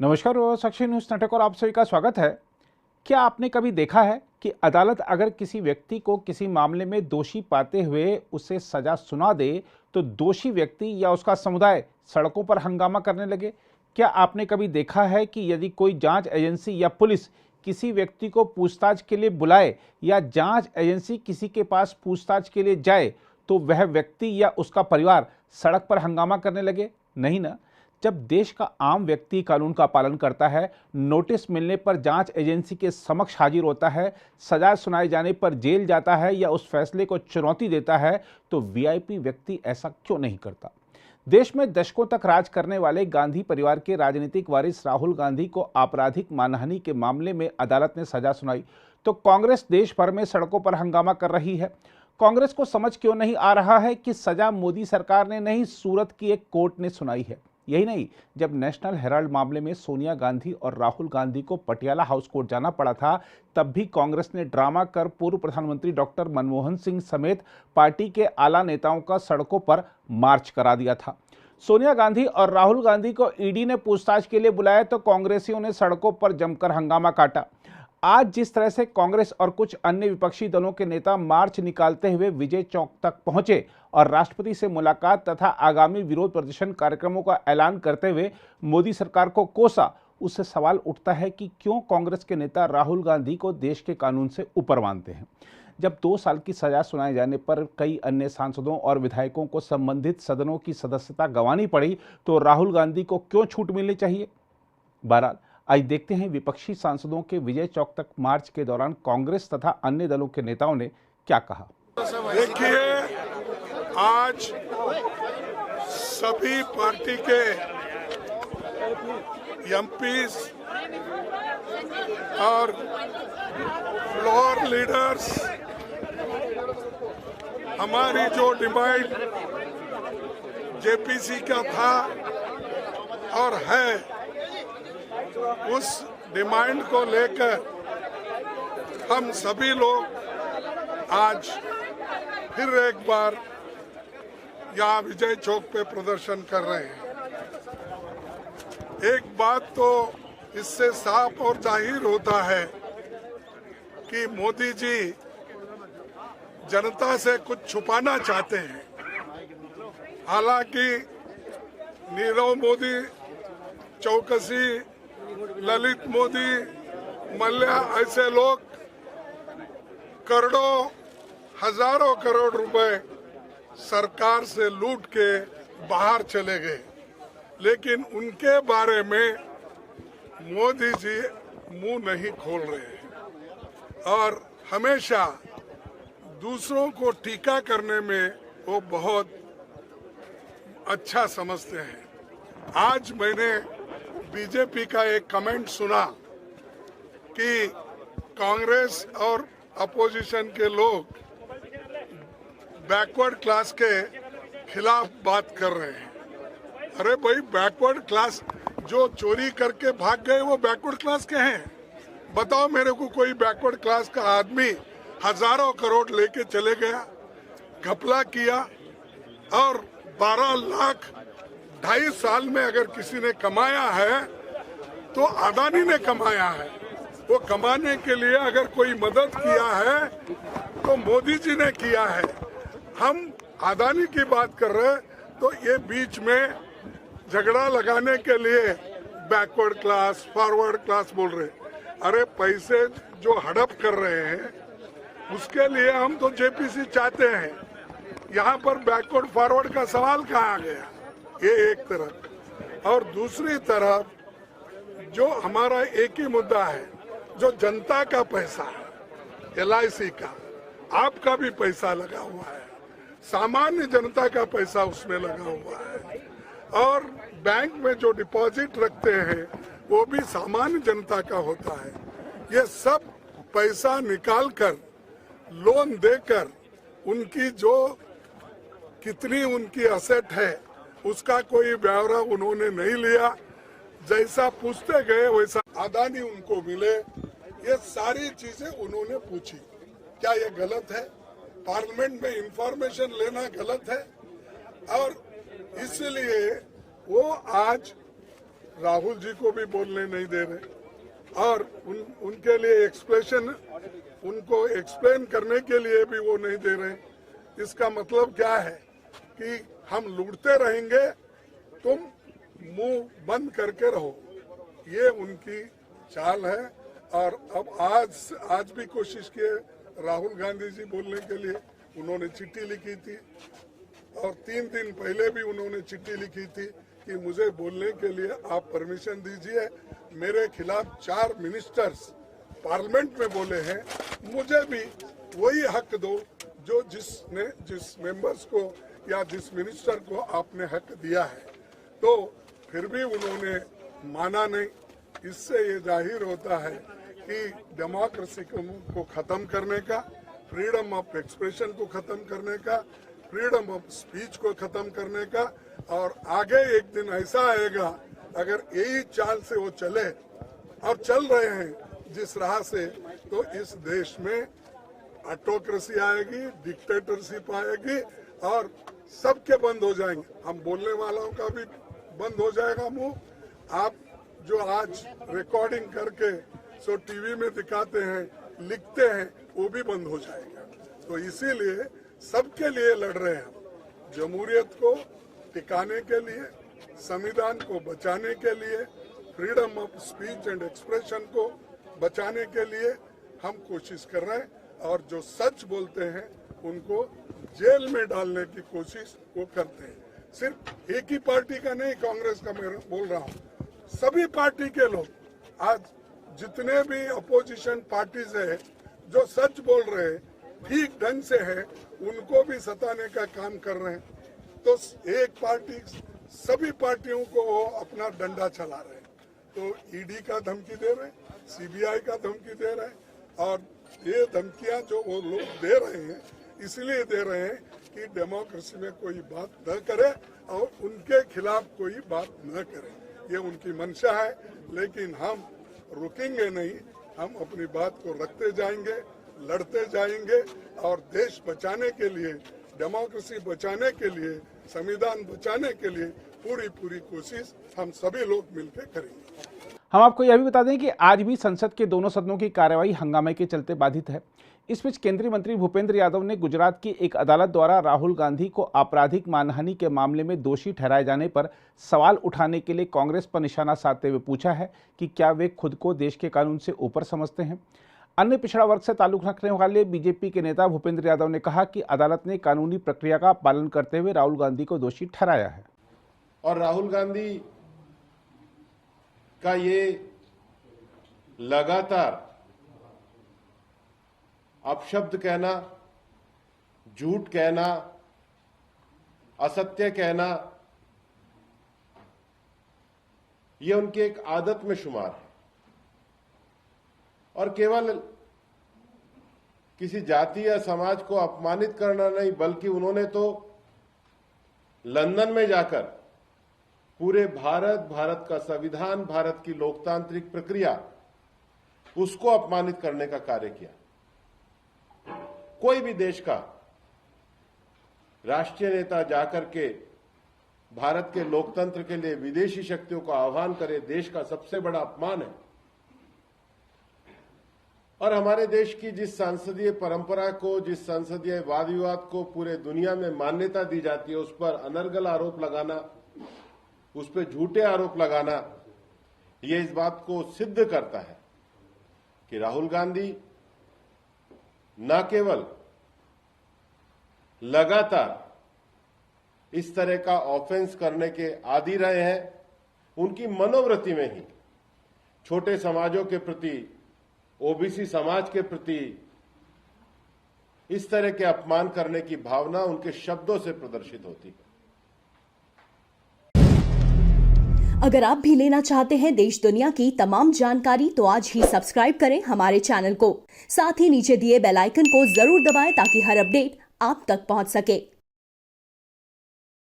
नमस्कार और साक्षी न्यूज नाटक और आप सभी का स्वागत है। क्या आपने कभी देखा है कि अदालत अगर किसी व्यक्ति को किसी मामले में दोषी पाते हुए उसे सजा सुना दे तो दोषी व्यक्ति या उसका समुदाय सड़कों पर हंगामा करने लगे? क्या आपने कभी देखा है कि यदि कोई जांच एजेंसी या पुलिस किसी व्यक्ति को पूछताछ के लिए बुलाए या जांच एजेंसी किसी के पास पूछताछ के लिए जाए तो वह व्यक्ति या उसका परिवार सड़क पर हंगामा करने लगे? नहीं ना। जब देश का आम व्यक्ति कानून का पालन करता है, नोटिस मिलने पर जांच एजेंसी के समक्ष हाजिर होता है, सजा सुनाए जाने पर जेल जाता है या उस फैसले को चुनौती देता है, तो वीआईपी व्यक्ति ऐसा क्यों नहीं करता? देश में दशकों तक राज करने वाले गांधी परिवार के राजनीतिक वारिस राहुल गांधी को आपराधिक मानहानि के मामले में अदालत ने सजा सुनाई तो कांग्रेस देश भर में सड़कों पर हंगामा कर रही है। कांग्रेस को समझ क्यों नहीं आ रहा है कि सजा मोदी सरकार ने नहीं, सूरत की एक कोर्ट ने सुनाई है। यही नहीं, जब नेशनल हेराल्ड मामले में सोनिया गांधी और राहुल गांधी को पटियाला हाउस कोर्ट जाना पड़ा था, तब भी कांग्रेस ने ड्रामा कर पूर्व प्रधानमंत्री डॉक्टर मनमोहन सिंह समेत पार्टी के आला नेताओं का सड़कों पर मार्च करा दिया था। सोनिया गांधी और राहुल गांधी को ईडी ने पूछताछ के लिए बुलाया तो कांग्रेसियों ने सड़कों पर जमकर हंगामा काटा। आज जिस तरह से कांग्रेस और कुछ अन्य विपक्षी दलों के नेता मार्च निकालते हुए विजय चौक तक पहुंचे और राष्ट्रपति से मुलाकात तथा आगामी विरोध प्रदर्शन कार्यक्रमों का ऐलान करते हुए मोदी सरकार को कोसा, उससे सवाल उठता है कि क्यों कांग्रेस के नेता राहुल गांधी को देश के कानून से ऊपर मानते हैं। जब 2 साल की सजा सुनाए जाने पर कई अन्य सांसदों और विधायकों को संबंधित सदनों की सदस्यता गंवानी पड़ी तो राहुल गांधी को क्यों छूट मिलनी चाहिए? बहरहाल, आज देखते हैं विपक्षी सांसदों के विजय चौक तक मार्च के दौरान कांग्रेस तथा अन्य दलों के नेताओं ने क्या कहा। देखिए, आज सभी पार्टी के एमपीज और फ्लोर लीडर्स हमारी जो डिमांड जेपीसी का था और है, उस डिमांड को लेकर हम सभी लोग आज फिर एक बार यहाँ विजय चौक पे प्रदर्शन कर रहे हैं। एक बात तो इससे साफ और जाहिर होता है कि मोदी जी जनता से कुछ छुपाना चाहते हैं। हालांकि नीरव मोदी, चौकसी, ललित मोदी, मल्ल्या ऐसे लोग करोड़ों, हजारों करोड़ रुपए सरकार से लूट के बाहर चले गए, लेकिन उनके बारे में मोदी जी मुंह नहीं खोल रहे हैं और हमेशा दूसरों को टीका करने में वो बहुत अच्छा समझते हैं। आज मैंने बीजेपी का एक कमेंट सुना कि कांग्रेस और अपोजिशन के लोग बैकवर्ड क्लास के खिलाफ बात कर रहे हैं। अरे भाई, बैकवर्ड क्लास जो चोरी करके भाग गए वो बैकवर्ड क्लास के हैं? बताओ मेरे को कोई बैकवर्ड क्लास का आदमी हजारों करोड़ लेके चले गया, घपला किया और 12 लाख 2.5 साल में अगर किसी ने कमाया है तो अदानी ने कमाया है। वो कमाने के लिए अगर कोई मदद किया है तो मोदी जी ने किया है। हम अदानी की बात कर रहे हैं तो ये बीच में झगड़ा लगाने के लिए बैकवर्ड क्लास, फॉरवर्ड क्लास बोल रहे। अरे पैसे जो हड़प कर रहे हैं उसके लिए हम तो जेपीसी चाहते हैं। यहाँ पर बैकवर्ड फॉरवर्ड का सवाल कहाँ आ गया? ये एक तरफ, और दूसरी तरफ जो हमारा एक ही मुद्दा है, जो जनता का पैसा है, LIC का, आपका भी पैसा लगा हुआ है, सामान्य जनता का पैसा उसमें लगा हुआ है, और बैंक में जो डिपॉजिट रखते हैं वो भी सामान्य जनता का होता है। ये सब पैसा निकालकर लोन देकर उनकी जो कितनी उनकी असेट है उसका कोई ब्यौरा उन्होंने नहीं लिया। जैसा पूछते गए वैसा अदानी उनको मिले, ये सारी चीजें उन्होंने पूछी। क्या ये गलत है? पार्लियामेंट में इंफॉर्मेशन लेना गलत है? और इसलिए वो आज राहुल जी को भी बोलने नहीं दे रहे और उनके लिए एक्सप्लेनेशन, उनको एक्सप्लेन करने के लिए भी वो नहीं दे रहे। इसका मतलब क्या है कि हम लूटते रहेंगे, तुम मुंह बंद करके रहो, ये उनकी चाल है। और अब आज भी कोशिश किए राहुल गांधी जी बोलने के लिए, उन्होंने चिट्ठी लिखी थी और 3 दिन पहले भी उन्होंने चिट्ठी लिखी थी कि मुझे बोलने के लिए आप परमिशन दीजिए। मेरे खिलाफ 4 मिनिस्टर्स पार्लियामेंट में बोले हैं, मुझे भी वही हक दो जो जिस मेंबर्स को या जिस मिनिस्टर को आपने हक दिया है। तो फिर भी उन्होंने माना नहीं। इससे ये जाहिर होता है कि डेमोक्रेसी को खत्म करने का, फ्रीडम ऑफ एक्सप्रेशन को खत्म करने का, फ्रीडम ऑफ स्पीच को खत्म करने का, और आगे एक दिन ऐसा आएगा अगर यही चाल से वो चले और चल रहे हैं जिस राह से, तो इस देश में ऑटोक्रेसी आएगी, डिक्टेटरशिप आएगी और सबके बंद हो जाएंगे। हम बोलने वालों का भी बंद हो जाएगा मुंह। आप जो आज रिकॉर्डिंग करके सो टीवी में दिखाते हैं, लिखते हैं, वो भी बंद हो जाएगा। तो इसीलिए सबके लिए लड़ रहे हैं हम, जमहूरियत को टिकाने के लिए, संविधान को बचाने के लिए, freedom of speech and expression को बचाने के लिए हम कोशिश कर रहे हैं। और जो सच बोलते हैं उनको जेल में डालने की कोशिश वो करते हैं। सिर्फ एक ही पार्टी का नहीं, कांग्रेस का मैं बोल रहा हूँ, सभी पार्टी के लोग आज जितने भी अपोजिशन पार्टीज है जो सच बोल रहे हैं, ठीक ढंग से है, उनको भी सताने का काम कर रहे हैं। तो एक पार्टी सभी पार्टियों को वो अपना डंडा चला रहे हैं। तो ईडी का धमकी दे रहे हैं, सीबीआई का धमकी दे रहे हैं, और ये धमकियां जो वो लोग दे रहे हैं इसलिए दे रहे हैं कि डेमोक्रेसी में कोई बात न करे और उनके खिलाफ कोई बात न करे। ये उनकी मंशा है, लेकिन हम रुकेंगे नहीं। हम अपनी बात को रखते जाएंगे, लड़ते जाएंगे और देश बचाने के लिए, डेमोक्रेसी बचाने के लिए, संविधान बचाने के लिए पूरी कोशिश हम सभी लोग मिलकर करेंगे। हम आपको यह भी बता दें कि आज भी संसद के दोनों सदनों की कार्यवाही हंगामे के चलते बाधित है। इस बीच केंद्रीय मंत्री भूपेंद्र यादव ने गुजरात की एक अदालत द्वारा राहुल गांधी को आपराधिक मानहानि के मामले में दोषी ठहराए जाने पर सवाल उठाने के लिए कांग्रेस पर निशाना साधते हुए पूछा है कि क्या वे खुद को देश के कानून से ऊपर समझते हैं। अन्य पिछड़ा वर्ग से ताल्लुक रखने वाले बीजेपी के नेता भूपेंद्र यादव ने कहा कि अदालत ने कानूनी प्रक्रिया का पालन करते हुए राहुल गांधी को दोषी ठहराया है। और राहुल गांधी का ये लगातार अपशब्द कहना, झूठ कहना, असत्य कहना, ये उनकी एक आदत में शुमार है। और केवल किसी जाति या समाज को अपमानित करना नहीं, बल्कि उन्होंने तो लंदन में जाकर पूरे भारत का संविधान, भारत की लोकतांत्रिक प्रक्रिया, उसको अपमानित करने का कार्य किया। कोई भी देश का राष्ट्रीय नेता जाकर के भारत के लोकतंत्र के लिए विदेशी शक्तियों का आह्वान करे, देश का सबसे बड़ा अपमान है। और हमारे देश की जिस संसदीय परंपरा को, जिस संसदीय वाद विवाद को पूरे दुनिया में मान्यता दी जाती है, उस पर अनर्गल आरोप लगाना, उस पर झूठे आरोप लगाना, ये इस बात को सिद्ध करता है कि राहुल गांधी न केवल लगातार इस तरह का ऑफेंस करने के आदी रहे हैं, उनकी मनोवृत्ति में ही छोटे समाजों के प्रति, ओबीसी समाज के प्रति इस तरह के अपमान करने की भावना उनके शब्दों से प्रदर्शित होती है। अगर आप भी लेना चाहते हैं देश दुनिया की तमाम जानकारी, तो आज ही सब्सक्राइब करें हमारे चैनल को। साथ ही नीचे दिए बेल आइकन को जरूर दबाएं ताकि हर अपडेट आप तक पहुंच सके।